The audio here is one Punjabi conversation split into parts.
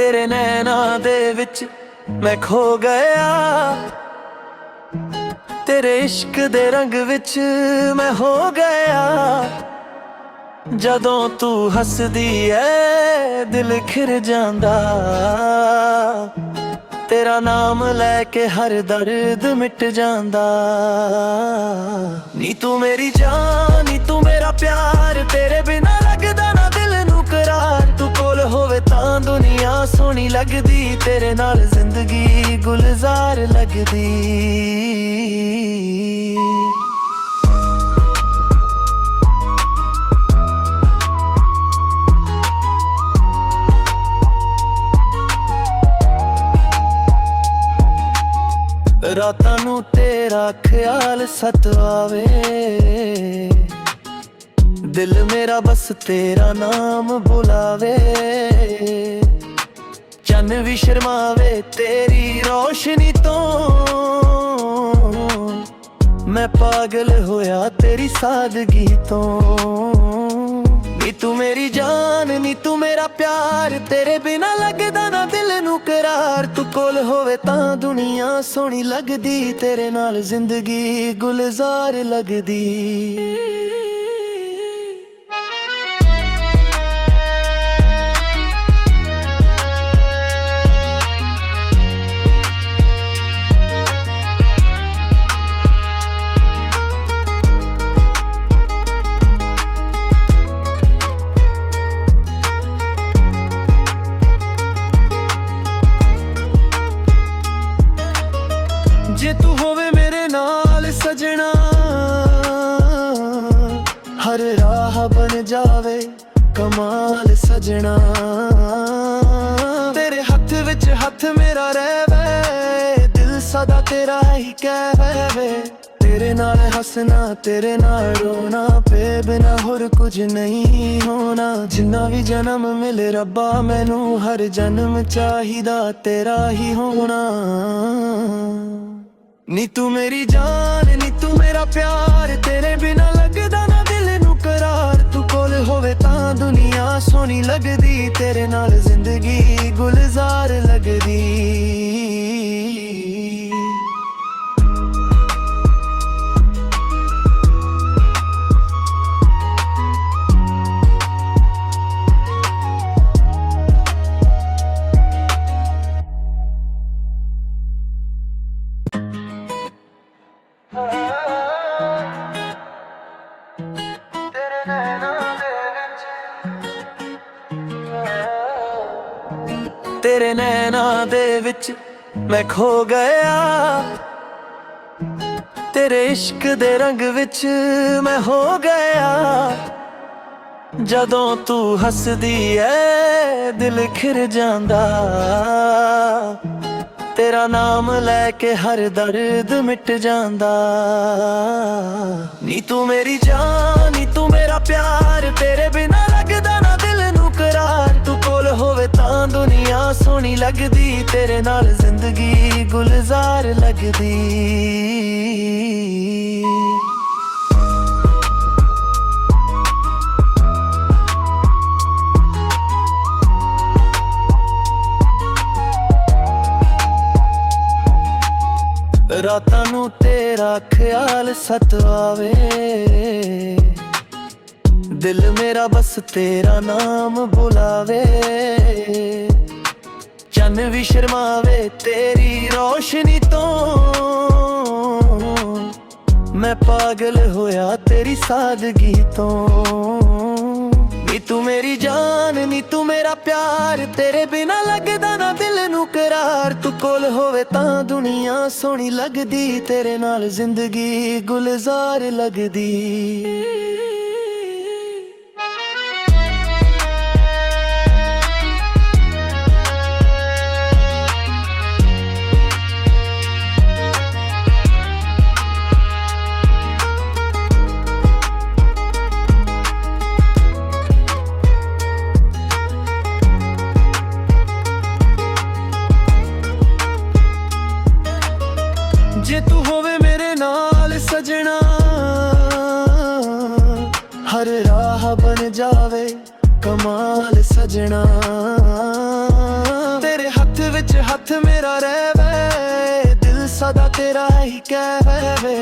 तेरे नैना दे विच मैं खो गया, तेरे इश्क दे रंग विच मैं हो गया। जदों तू हसदी है दिल खिर जांदा, तेरा नाम लैके हर दर्द मिट जांदा। नी तू मेरी जान, नी तू मेरा प्यार, तेरे बिना लगदा ना दिल नू करार। तू कोल होवे तां दुनिया सोहनी लगदी, तेरे नाल जिंदगी गुलजार लगदी। रातां नू तेरा ख्याल सतावे, दिल मेरा बस तेरा नाम बुलावे। चन्न भी शर्मावे तेरी रोशनी तो, मैं पागल होया तेरी सादगी तो। नी तू मेरी जान, नी तू मेरा प्यार, तेरे बिना लगदा ना दिल नू करार। तू कोल होवे तां दुनिया सोहनी लगदी, तेरे नाल जिंदगी गुलजार लगदी। जे तू होवे मेरे नाल सजना, हर राह बन जावे कमाल सजना। तेरे हथ विच हथ मेरा रहवे, दिल सदा तेरा ही कहवे। तेरे नाल हसना तेरे नाल रोना, पे बिना होर कुछ नहीं होना। जिन्ना भी जन्म मिले रब्बा मैनू, हर जन्म चाहिदा तेरा ही होना। नी तू मेरी जान, नी तू मेरा प्यार, तेरे बिना लगदा ना दिल नू करार। तू कोल होवे तां दुनिया सोहनी लगदी, तेरे नाल जिंदगी गुलजार लगदी। तेरे नैना दे विच मैं खो गया, तेरे इश्क दे रंग विच मैं हो गया। जदों तू हसदी है दिल खिर जांदा, तेरा नाम लैके हर दर्द मिट जांदा। नी तू मेरी जान, नी तू मेरा प्यार, तेरे बिना लगदा ना दिल नू करार। तू कोल होवे तां दुनिया सोहनी लगदी, तेरे नाल जिंदगी गुलजार लगदी। रातां नू तेरा ख्याल सतावे, दिल मेरा बस तेरा नाम बुलावे। चन्न भी शर्मावे तेरी रोशनी तो, मैं पागल होया तेरी सादगी तो। नी तू मेरी जान, नी तू मेरा प्यार, तेरे बिना लगदा ना दिल नू करार। तू कोल होवे तां दुनिया सोहनी लगदी, तेरे नाल जिंदगी गुलजार लगदी। जे तू होवे मेरे नाल सजना, हर राह बन जावे कमाल सजना। ਵਿੱਚ ਹੱਥ ਮੇਰਾ ਰਹਿਵੇ, ਦਿਲ ਸਦਾ ਤੇਰਾ ਹੀ ਕਹਵੇ।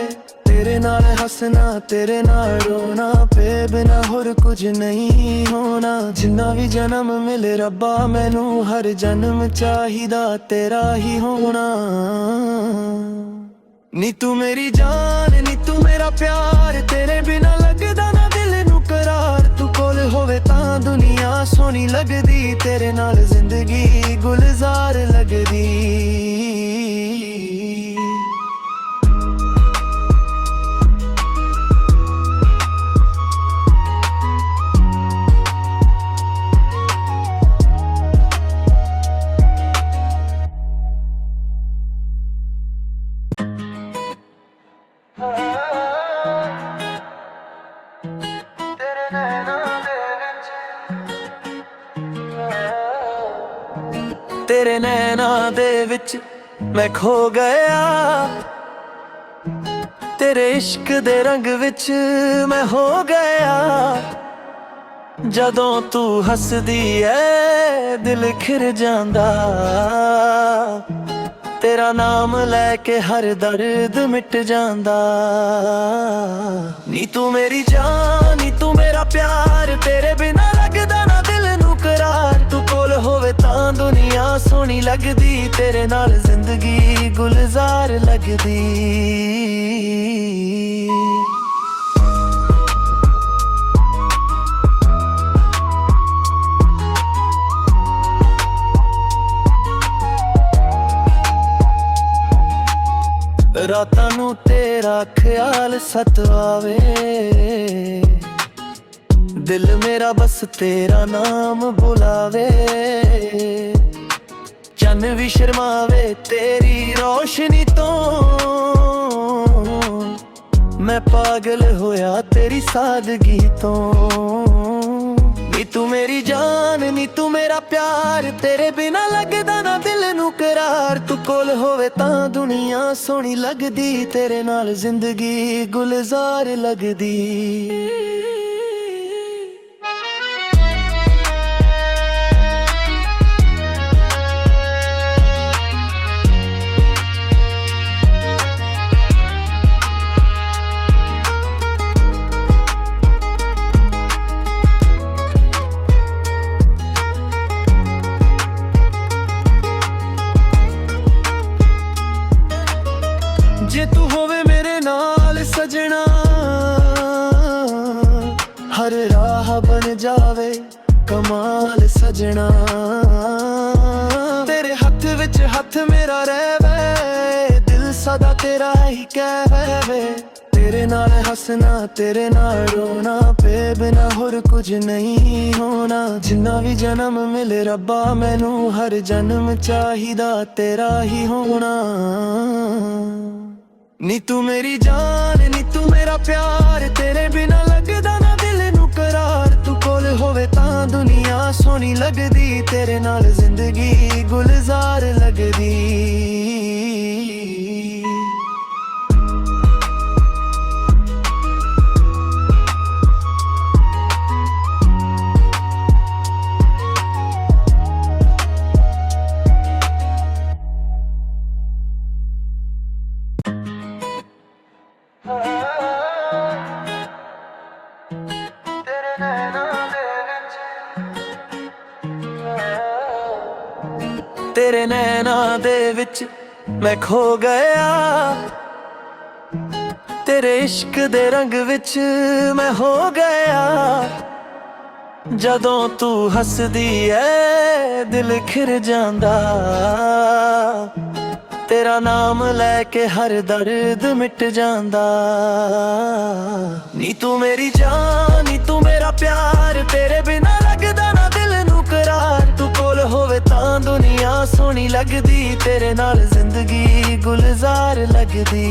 ਤੇਰੇ ਨਾਲ ਹੱਸਣਾ, ਤੇਰੇ ਨਾਲ ਰੋਣਾ, ਪੇ ਬਿਨਾ ਹੋਰ ਕੁਝ ਨਹੀਂ ਹੋਣਾ। ਜਿੰਨਾ ਵੀ ਜਨਮ ਮਿਲੇ ਰੱਬਾ ਮੈਨੂੰ, ਹਰ ਜਨਮ ਚਾਹੀਦਾ ਤੇਰਾ ਹੀ ਹੋਣਾ। ਨੀ ਤੂੰ ਮੇਰੀ ਜਾਨ, ਨੀ ਤੂੰ ਮੇਰਾ ਪਿਆਰ, ਤੇਰੇ ਬਿਨਾ ਲੱਗਦਾ ਨਾ ਦਿਲ ਨੂੰ ਕਰਾਰ। ਤੂੰ ਕੋਲ ਹੋਵੇ ਤਾਂ ਦੁਨੀਆ ਸੋਹਣੀ ਲੱਗਦੀ, ਤੇਰੇ ਨਾਲ ਜ਼ਿੰਦਗੀ ਗੁਲਜ਼ਾਰ ਲੱਗਦੀ। ਤੇਰੇ ਨੈਣਾਂ ਦੇ ਵਿੱਚ ਮੈਂ ਖੋ ਗਿਆ, ਤੇਰੇ ਇਸ਼ਕ ਦੇ ਰੰਗ ਵਿੱਚ ਮੈਂ ਹੋ ਗਿਆ। ਜਦੋਂ ਤੂੰ ਹੱਸਦੀ ਐ ਦਿਲ ਖਿਰ ਜਾਂਦਾ, ਤੇਰਾ ਨਾਮ ਲੈ ਕੇ ਹਰ ਦਰਦ ਮਿਟ ਜਾਂਦਾ। ਨੀ ਤੂੰ ਮੇਰੀ ਜਾਨ, ਨੀ ਤੂੰ ਮੇਰਾ ਪਿਆਰ, ਤੇਰੇ ਬਿਨਾ ਲੱਗਦਾ ਨਾ ਦਿਲ ਨੂੰ ਕਰਾਰ। ਤੂੰ ਕੋਲ ਹੋਵੇ ਤਾਂ ਦੁਨੀਆ ਸੋਹਣੀ ਲੱਗਦੀ, ਤੇਰੇ ਨਾਲ ਜ਼ਿੰਦਗੀ ਗੁਲਜ਼ਾਰ ਲੱਗਦੀ। ਰਾਤਾਂ ਨੂੰ ਤੇਰਾ ਖਿਆਲ ਸਤਾਵੇ, ਦਿਲ ਮੇਰਾ ਬਸ ਤੇਰਾ ਨਾਮ ਬੁਲਾਵੇ। ਚੰਨ ਵੀ ਸ਼ਰਮਾਵੇ ਤੇਰੀ ਰੋਸ਼ਨੀ ਤੋਂ, ਮੈਂ ਪਾਗਲ ਹੋਇਆ ਤੇਰੀ ਸਾਦਗੀ ਤੋਂ। ਨੀ ਤੂੰ ਮੇਰੀ ਜਾਨ, ਨੀ ਤੂੰ ਮੇਰਾ ਪਿਆਰ, ਤੇਰੇ ਬਿਨਾ ਲੱਗਦਾ ਨਾ ਦਿਲ ਨੂੰ ਕਰਾਰ। ਤੂੰ ਕੋਲ ਹੋਵੇ ਤਾਂ ਦੁਨੀਆ ਸੋਹਣੀ ਲੱਗਦੀ, ਤੇਰੇ ਨਾਲ ਜ਼ਿੰਦਗੀ ਗੁਲਜ਼ਾਰ ਲੱਗਦੀ। ਜੇ ਤੂੰ ਹੋਵੇ ਮੇਰੇ ਨਾਲ ਸਜਣਾ, ਹਰ ਰਾਹ ਬਣ ਜਾਵੇ ਕਮਾਲ ਸਜਣਾ। ਤੇਰੇ ਹੱਥ ਵਿੱਚ ਹੱਥ ਮੇਰਾ ਰਹਿਵੇ, ਦਿਲ ਸਦਾ ਤੇਰਾ ਹੀ ਕਹਵੇ। ਤੇਰੇ ਨਾਲ ਹੱਸਣਾ, ਤੇਰੇ ਨਾਲ ਰੋਣਾ, ਪੇ ਬਿਨਾ ਹੋਰ ਕੁਝ ਨਹੀਂ ਹੋਣਾ। ਜਿੰਨਾ ਵੀ ਜਨਮ ਮਿਲੇ ਰੱਬਾ ਮੈਨੂੰ, ਹਰ ਜਨਮ ਚਾਹੀਦਾ ਤੇਰਾ ਹੀ ਹੋਣਾ। ਨੀ ਤੂੰ ਮੇਰੀ ਜਾਨ, ਨੀ ਤੂੰ ਮੇਰਾ ਪਿਆਰ, ਤੇਰੇ ਬਿਨਾ ਲੱਗਦਾ ਨਾ ਦਿਲ ਨੂੰ ਕਰਾਰ। ਤੂੰ ਕੋਲ ਹੋਵੇ ਤਾਂ ਦੁਨੀਆ ਸੋਹਣੀ ਲੱਗਦੀ, ਤੇਰੇ ਨਾਲ ਜ਼ਿੰਦਗੀ ਗੁਲਜ਼ਾਰ ਲੱਗਦੀ। ਤੇਰੇ ਨੈਣਾਂ ਦੇ ਵਿੱਚ ਮੈਂ ਖੋ ਗਿਆ, ਤੇਰੇ ਇਸ਼ਕ ਦੇ ਰੰਗ ਵਿੱਚ ਮੈਂ ਹੋ ਗਿਆ। ਜਦੋਂ ਤੂੰ ਹੱਸਦੀ ਐ ਦਿਲ ਖਿਰ ਜਾਂਦਾ, ਤੇਰਾ ਨਾਮ ਲੈ ਕੇ ਹਰ ਦਰਦ ਮਿਟ ਜਾਂਦਾ। ਨੀ ਤੂੰ ਮੇਰੀ ਜਾਨ, ਨੀ ਤੂੰ ਮੇਰਾ ਪਿਆਰ, ਤੇਰੇ ਬਿਨਾ ਲੱਗਦਾ ਨਾ ਦਿਲ ਨੂੰ ਕਰਾਰ। ਤੂੰ ਕੋਲ ਹੋਵੇ ਤਾਂ ਦੁਨੀਆ ਸੋਹਣੀ ਲੱਗਦੀ, ਤੇਰੇ ਨਾਲ ਜ਼ਿੰਦਗੀ ਗੁਲਜ਼ਾਰ ਲੱਗਦੀ।